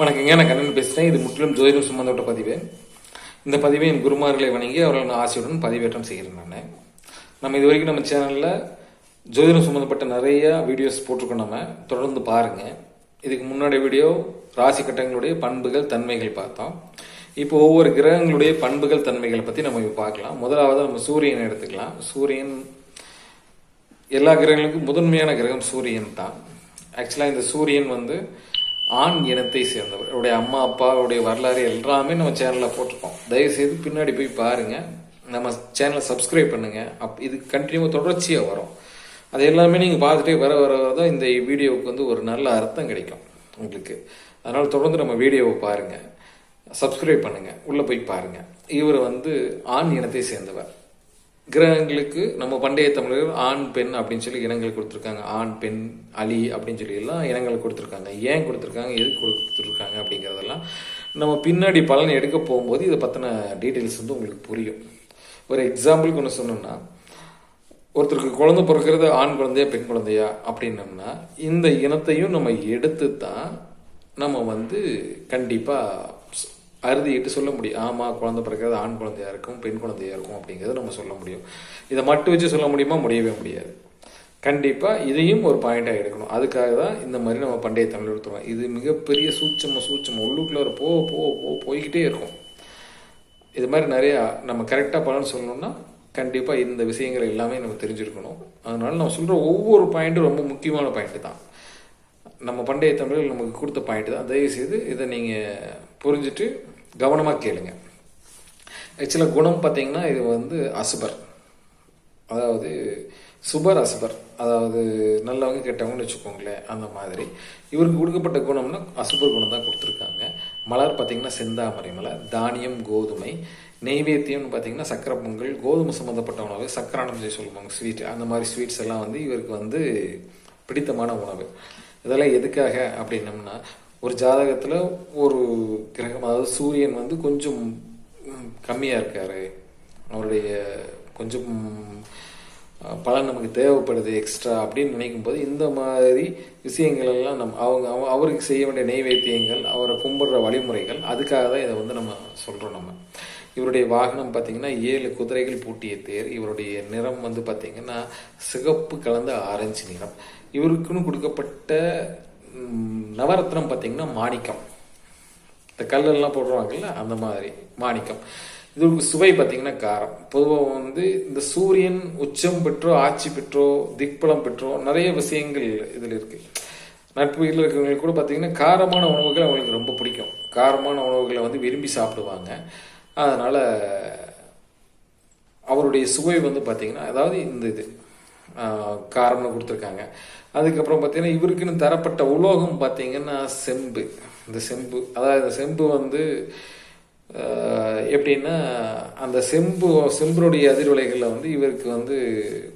வணக்கங்க, நான் கண்ணன் பேசுகிறேன். இது முற்றிலும் ஜோதிடம் சம்பந்தப்பட்ட பதிவு. இந்த பதிவை என் குருமார்களை வணங்கி அவர்கள் ஆசையுடன் பதிவேற்றம் செய்கிறேன். நம்ம இது வரைக்கும் நம்ம சேனலில் ஜோதிடம் சம்மந்தப்பட்ட நிறைய வீடியோஸ் போட்டிருக்கோம். நம்ம தொடர்ந்து பாருங்கள். இதுக்கு முன்னாடி வீடியோ ராசி கட்டங்களுடைய பண்புகள் தன்மைகள் பார்த்தோம். இப்போ ஒவ்வொரு கிரகங்களுடைய பண்புகள் தன்மைகளை பற்றி நம்ம இப்போ பார்க்கலாம். முதலாவது நம்ம சூரியனை எடுத்துக்கலாம். சூரியன் எல்லா கிரகங்களுக்கும் முதன்மையான கிரகம் சூரியன் தான். ஆக்சுவலாக இந்த சூரியன் ஆண் இனத்தை சேர்ந்தவர். அவருடைய அம்மா அப்பாவுடைய வரலாறு எல்லாமே நம்ம சேனலில் போட்டிருக்கோம். தயவுசெய்து பின்னாடி போய் பாருங்கள். நம்ம சேனலை சப்ஸ்கிரைப் பண்ணுங்கள். இது கண்டினியூவாக தொடர்ச்சியாக வரும். அது எல்லாமே நீங்கள் பார்த்துட்டே வர வர தான் இந்த வீடியோவுக்கு ஒரு நல்ல அர்த்தம் கிடைக்கும் உங்களுக்கு. அதனால் தொடர்ந்து நம்ம வீடியோவை பாருங்கள், சப்ஸ்கிரைப் பண்ணுங்கள், உள்ளே போய் பாருங்கள். இவர் ஆண் இனத்தை சேர்ந்தவர். கிரகங்களுக்கு நம்ம பண்டைய தமிழர்கள் ஆண் பெண் அப்படின்னு சொல்லி இனங்கள் கொடுத்துருக்காங்க. ஆண் பெண் அலி அப்படின்னு சொல்லி எல்லாம் இனங்கள் கொடுத்துருக்காங்க. ஏன் கொடுத்துருக்காங்க, எதுக்கு கொடுத்துருக்காங்க அப்படிங்கிறதெல்லாம் நம்ம பின்னாடி பலன் எடுக்க போகும்போது இதை பற்றின டீட்டெயில்ஸ் உங்களுக்கு புரியும். ஒரு எக்ஸாம்பிளுக்கு ஒன்று சொன்னோம்னா, ஒருத்தருக்கு குழந்தை பிறக்கிறது ஆண் குழந்தையா பெண் குழந்தையா அப்படின்னம்னா இந்த இனத்தையும் நம்ம எடுத்து தான் நம்ம கண்டிப்பாக அறுதிட்டு சொல்ல முடியும். ஆமாம், குழந்தை பிறக்கிறது ஆண் குழந்தையா இருக்கும் பெண் குழந்தையா இருக்கும் அப்படிங்கிறத நம்ம சொல்ல முடியும். இதை மட்டும் வச்சு சொல்ல முடியுமா? முடியவே முடியாது. கண்டிப்பாக இதையும் ஒரு பாயிண்டாக எடுக்கணும். அதுக்காக தான் இந்த மாதிரி நம்ம பண்டைய தமிழ் எடுத்துருவோம். இது மிகப்பெரிய சூட்சம உள்ளுக்குள்ள ஒரு போய்கிட்டே இருக்கும். இது மாதிரி நிறையா நம்ம கரெக்டாக பலன் சொல்லணும்னா கண்டிப்பாக இந்த விஷயங்கள் எல்லாமே நம்ம தெரிஞ்சிருக்கணும். அதனால நம்ம சொல்கிற ஒவ்வொரு பாயிண்ட்டும் ரொம்ப முக்கியமான பாயிண்ட்டு தான். நம்ம பண்டைய தமிழில் நமக்கு கொடுத்த பாயிண்ட் தான். தயவுசெய்து இதை நீங்கள் புரிஞ்சுட்டு கவனமாக கேளுங்க. ஆக்சுவலாக குணம் பார்த்தீங்கன்னா இது அசுபர், அதாவது சுபர் அசுபர், அதாவது நல்லவங்க கெட்டவங்கன்னு வச்சுக்கோங்களேன். அந்த மாதிரி இவருக்கு கொடுக்கப்பட்ட குணம்னா அசுபர் குணம் தான் கொடுத்துருக்காங்க. மலர் பார்த்தீங்கன்னா செந்தாமரை மலர், தானியம் கோதுமை, நெய்வேத்தியம்னு பார்த்தீங்கன்னா சக்கரை பொங்கல், கோதுமை சம்மந்தப்பட்ட உணவு, சக்கரானம் சொல்லுவாங்க ஸ்வீட். அந்த மாதிரி ஸ்வீட்ஸ் எல்லாம் இவருக்கு பிடித்தமான உணவு. இதெல்லாம் எதுக்காக அப்படின்னம்னா, ஒரு ஜாதகத்தில் ஒரு கிரகம், அதாவது சூரியன் கொஞ்சம் கம்மியாக இருக்காரு, அவருடைய கொஞ்சம் பலன் நமக்கு தேவைப்படுது எக்ஸ்ட்ரா அப்படின்னு நினைக்கும் போது இந்த மாதிரி விஷயங்கள் எல்லாம் அவருக்கு செய்ய வேண்டிய நெய்வேத்தியங்கள், அவரை கும்பிடுற வழிமுறைகள், அதுக்காக தான் இதை நம்ம சொல்கிறோம். நம்ம இவருடைய வாகனம் பார்த்தீங்கன்னா 7 குதிரைகள் பூட்டிய தேர். இவருடைய நிறம் பார்த்தீங்கன்னா சிகப்பு கலந்த ஆரஞ்சு நிறம். இவருக்குன்னு கொடுக்கப்பட்ட நவரத்னம் பார்த்தீங்கன்னா மாணிக்கம். இந்த கல்லெல்லாம் போடுறாங்கல்ல அந்த மாதிரி மாணிக்கம். இதுக்கு சுவை பார்த்தீங்கன்னா காரம். பொதுவாக இந்த சூரியன் உச்சம் பெற்றோ ஆட்சி பெற்றோ திக்பலம் பெற்றோ நிறைய விஷயங்கள் இதில் இருக்குது. நட்பு வீட்டில் இருக்கிறவங்களுக்கு கூட பார்த்தீங்கன்னா காரமான உணவுகள் அவங்களுக்கு ரொம்ப பிடிக்கும். காரமான உணவுகளை விரும்பி சாப்பிடுவாங்க. அதனால் அவருடைய சுவை பார்த்தீங்கன்னா, அதாவது இது காரம்னு கொடுத்துருக்காங்க. அதுக்கப்புறம் பார்த்தீங்கன்னா இவருக்குன்னு தரப்பட்ட உலோகம் பார்த்தீங்கன்னா செம்பு. இந்த செம்பு, அதாவது இந்த செம்பு எப்படின்னா, அந்த செம்புடைய அதிர்வலைகளில் இவருக்கு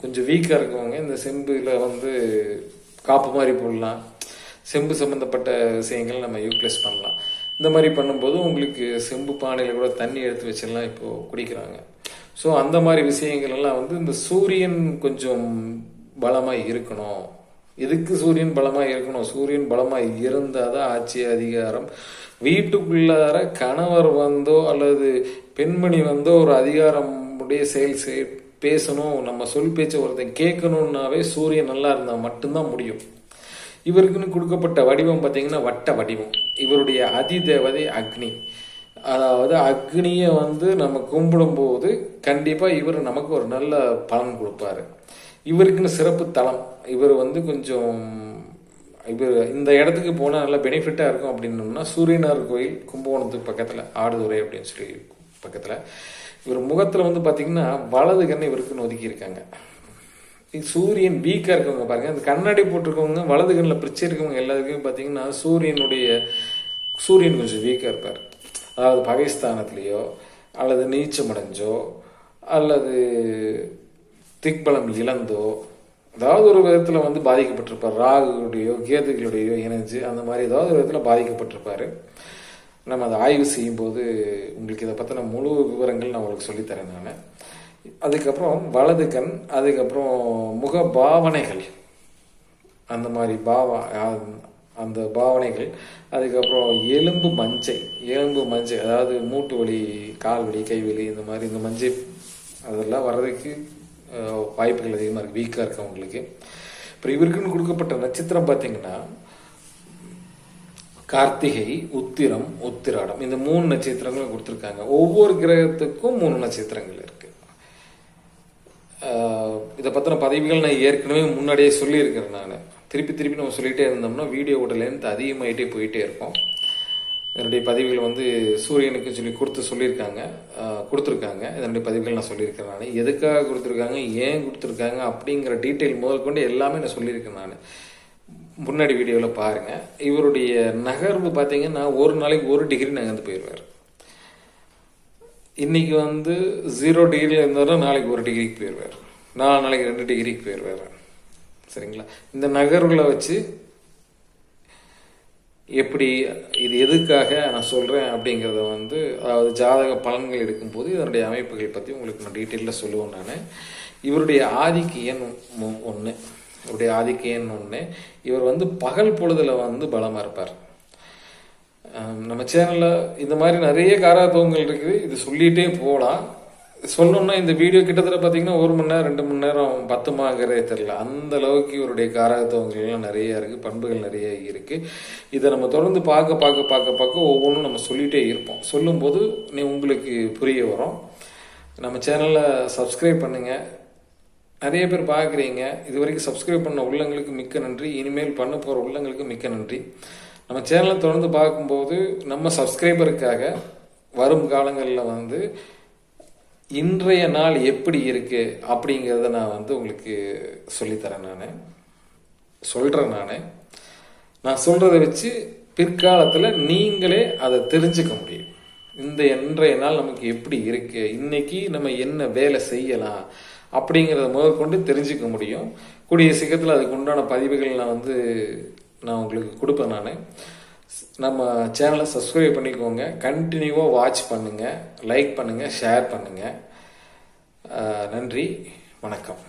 கொஞ்சம் வீக்காக இருக்கவங்க இந்த செம்பில் காப்பு மாதிரி போடலாம். செம்பு சம்மந்தப்பட்ட விஷயங்கள் நம்ம யூட்டிலைஸ் பண்ணலாம். இந்த மாதிரி பண்ணும்போது உங்களுக்கு செம்பு பானையில் கூட தண்ணி எடுத்து வச்செல்லாம் இப்போது குடிக்கிறாங்க. ஸோ அந்த மாதிரி விஷயங்கள் எல்லாம் இந்த சூரியன் கொஞ்சம் பலமாக இருக்கணும். எதுக்கு சூரியன் பலமாக இருக்கணும்? சூரியன் பலமாக இருந்தால் தான் ஆட்சி அதிகாரம். வீட்டுக்குள்ளார கணவர் அல்லது பெண்மணி ஒரு அதிகாரம் உடைய செயல் பேசணும், நம்ம சொல் பேச்ச ஒருத்தன் கேட்கணுன்னாவே சூரியன் நல்லா இருந்தால் மட்டும்தான் முடியும். இவருக்குன்னு கொடுக்கப்பட்ட வடிவம் பார்த்தீங்கன்னா வட்ட வடிவம். இவருடைய அதிதேவதை அக்னி. அதாவது அக்னியை நம்ம கும்பிடும்போது கண்டிப்பாக இவர் நமக்கு ஒரு நல்ல பலன் கொடுப்பாரு. இவருக்குன்னு சிறப்பு தலம். இவர் கொஞ்சம் இவர் இந்த இடத்துக்கு போனால் நல்லா பெனிஃபிட்டாக இருக்கும் அப்படின்னோம்னா, சூரியனார் கோயில் கும்பகோணத்துக்கு பக்கத்தில் ஆடுதுறை அப்படின்னு சொல்லி பக்கத்தில். இவர் முகத்தில் பார்த்தீங்கன்னா வலது கண்ணை இவருக்குன்னு ஒதுக்கியிருக்காங்க. சூரியன் வீக்காக இருக்கவங்க பாருங்க, அந்த கண்ணாடி போட்டிருக்கவங்க வலது கண்ணில் பிரிச்சு இருக்கவங்க எல்லாருக்குமே பார்த்தீங்கன்னா சூரியன் கொஞ்சம் வீக்காக இருப்பார். அதாவது பகைஸ்தானத்துலேயோ அல்லது நீச்சமடைஞ்சோ அல்லது திக்பலம் இழந்தோ ஏதாவது ஒரு விதத்தில் பாதிக்கப்பட்டிருப்பார். ராகுடைய கேதுகளுடையோ இணைஞ்சு அந்த மாதிரி ஏதாவது ஒரு விதத்தில் பாதிக்கப்பட்டிருப்பார். நம்ம அதை ஆய்வு செய்யும்போது உங்களுக்கு இதை பற்றின முழு விவரங்கள் நான் உங்களுக்கு சொல்லித்தரேன் நான். அதுக்கப்புறம் வலது கண், அதுக்கப்புறம் முக பாவனைகள், அந்த மாதிரி அந்த பாவனைகள். அதுக்கப்புறம் எலும்பு மஞ்சை அதாவது மூட்டு வலி, கால் வலி, கை வலி, இந்த மாதிரி இந்த மஞ்சை அதெல்லாம் வர்றதுக்கு வாய்ப்புகள் அதிகமாக இருக்குது வீக்காக இருக்கவங்களுக்கு. அப்புறம் இவருக்குன்னு கொடுக்கப்பட்ட நட்சத்திரம் பார்த்தீங்கன்னா கார்த்திகை, உத்திரம், உத்திராடம், இந்த 3 நட்சத்திரங்களும் கொடுத்துருக்காங்க. ஒவ்வொரு கிரகத்துக்கும் 3 நட்சத்திரங்கள் இருக்கு. இதை பற்றின பதிவுகள் நான் ஏற்கனவே முன்னாடியே சொல்லியிருக்கிறேன். நான் திருப்பி நம்ம சொல்லிகிட்டே இருந்தோம்னா வீடியோவோட லென்த் அதிகமாகிட்டே போயிட்டே இருக்கும். என்னுடைய பதிவுகள் வந்து சூரியனுக்கு கொடுத்துருக்காங்க. இதனுடைய பதிவுகள் நான் சொல்லியிருக்கேன். நான் எதுக்காக கொடுத்துருக்காங்க, ஏன் கொடுத்துருக்காங்க அப்படிங்கிற டீட்டெயில் முதல் கொண்டு எல்லாமே நான் சொல்லியிருக்கேன். நான் முன்னாடி வீடியோவில் பாருங்கள். இவருடைய நகர்வு பார்த்தீங்கன்னா ஒரு நாளைக்கு 1 டிகிரி நகர்ந்து போயிடுவார். இன்னைக்கு வந்து 0 டிகிரியில் இருந்தாலும் நாளைக்கு 1 டிகிரிக்கு போயிடுவார். நாளைக்கு 2 டிகிரிக்கு போயிடுவார். சரிங்களா? இந்த நகர்வுகளை வச்சு எப்படி இது எதுக்காக நான் சொல்கிறேன் அப்படிங்கிறத வந்து அதாவது ஜாதக பலன்கள் எடுக்கும்போது இதனுடைய அமைப்புகள் பற்றி உங்களுக்கு நான் டீட்டெயிலில் சொல்லுவேன். நான் இவருடைய ஆதிக்க எண் 1. இவர் வந்து பகல் பொழுதில் வந்து பலமாக இருப்பார். நம்ம சேனலில் இந்த மாதிரி நிறைய காரகத்துவங்கள் இருக்குது. இது சொல்லிகிட்டே போகலாம். சொல்லணும்னா இந்த வீடியோ கிட்டத்தட்ட பார்த்தீங்கன்னா 1 மணி நேரம் 2 மணி நேரம் பத்துமாங்கிறதே தெரில. அந்த அளவுக்கு இவருடைய காரகத்துவங்கள்லாம் நிறைய இருக்குது, பண்புகள் நிறைய இருக்குது. இதை நம்ம தொடர்ந்து பார்க்க ஒவ்வொன்றும் நம்ம சொல்லிகிட்டே இருப்போம். சொல்லும்போது உங்களுக்கு புரிய வரும். நம்ம சேனலை சப்ஸ்கிரைப் பண்ணுங்கள். நிறைய பேர் பார்க்குறீங்க. இது வரைக்கும் சப்ஸ்கிரைப் பண்ண உள்ளங்களுக்கு மிக்க நன்றி. இனிமேல் பண்ண போகிற உள்ளங்களுக்கு மிக்க நன்றி. நம்ம சேனலை தொடர்ந்து பார்க்கும்போது நம்ம சப்ஸ்கிரைபருக்காக வரும் காலங்களில் வந்து இன்றைய நாள் எப்படி இருக்குது அப்படிங்கிறத நான் வந்து உங்களுக்கு சொல்லித்தரேன். நான் சொல்கிறத வச்சு பிற்காலத்தில் நீங்களே அதை தெரிஞ்சுக்க முடியும். இன்றைய நாள் நமக்கு எப்படி இருக்குது, இன்னைக்கு நம்ம என்ன வேலை செய்யலாம் அப்படிங்கிறத முதற்கொண்டு தெரிஞ்சுக்க முடியும். கூடிய சீக்கிரத்தில் அதுக்கு உண்டான பதிவுகள் நான் உங்களுக்கு கொடுப்பேன். நம்ம சேனலை சப்ஸ்கிரைப் பண்ணிக்கோங்க. கண்டினியூவாக வாட்ச் பண்ணுங்கள், லைக் பண்ணுங்கள், ஷேர் பண்ணுங்கள். நன்றி, வணக்கம்.